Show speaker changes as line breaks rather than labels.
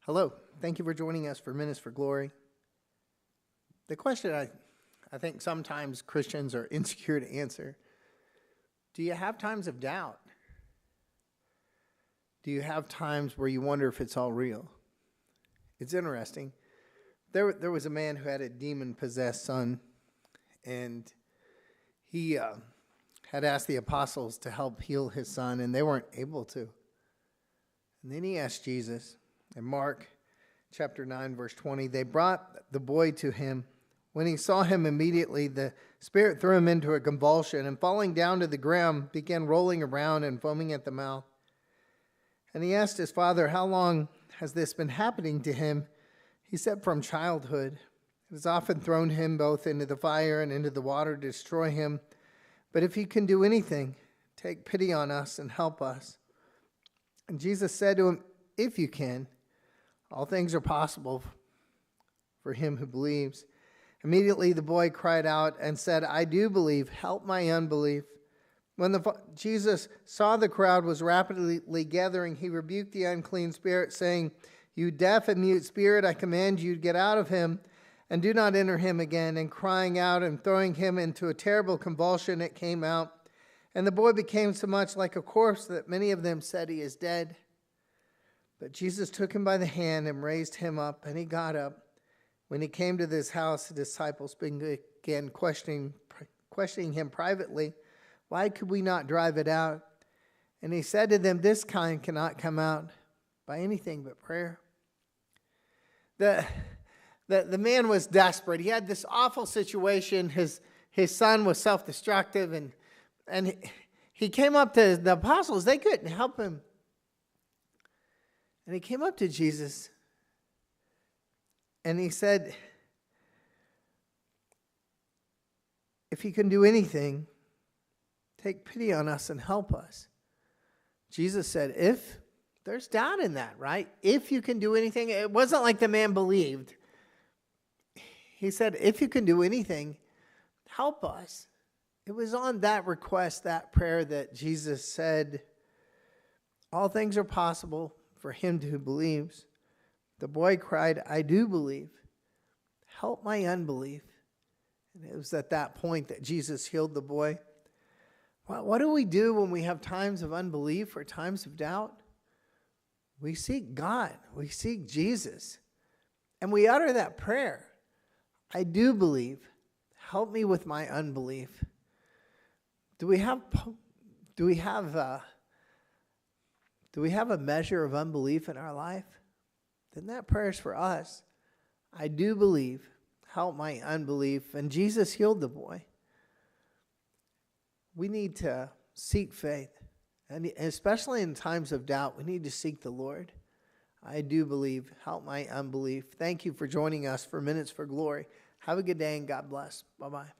Hello. Thank you for joining us for Minutes for Glory. The question I think sometimes Christians are insecure to answer, do you have times of doubt? Do you have times where you wonder if it's all real? It's interesting. There was a man who had a demon-possessed son, and he had asked the apostles to help heal his son, and they weren't able to. And then he asked Jesus. In Mark chapter 9, verse 20, they brought the boy to him. When he saw him immediately, the spirit threw him into a convulsion, and falling down to the ground, began rolling around and foaming at the mouth. And he asked his father, "How long has this been happening to him?" He said, "From childhood. It has often thrown him both into the fire and into the water to destroy him. But if you can do anything, take pity on us and help us." And Jesus said to him, "If you can, all things are possible for him who believes." Immediately the boy cried out and said, "I do believe, help my unbelief." When Jesus saw the crowd was rapidly gathering, he rebuked the unclean spirit, saying, "You deaf and mute spirit, I command you to get out of him and do not enter him again." And crying out and throwing him into a terrible convulsion, it came out. And the boy became so much like a corpse that many of them said, "He is dead." But Jesus took him by the hand and raised him up, and he got up. When he came to this house, the disciples began questioning him privately, "Why could we not drive it out?" And he said to them, "This kind cannot come out by anything but prayer." The man was desperate. He had this awful situation. His son was self-destructive, and he came up to the apostles. They couldn't help him. And he came up to Jesus, and he said, "If you can do anything, take pity on us and help us." Jesus said, if there's doubt in that, right? If you can do anything, it wasn't like the man believed. He said, if you can do anything, help us. It was on that request, that prayer, that Jesus said, all things are possible for him who believes. The boy cried, "I do believe. Help my unbelief." And it was at that point that Jesus healed the boy. What do we do when we have times of unbelief or times of doubt? We seek God. We seek Jesus. And we utter that prayer. I do believe. Help me with my unbelief. Do we have a measure of unbelief in our life? Then that prayer is for us. I do believe. Help my unbelief. And Jesus healed the boy. We need to seek faith. And especially in times of doubt, we need to seek the Lord. I do believe. Help my unbelief. Thank you for joining us for Minutes for Glory. Have a good day and God bless. Bye-bye.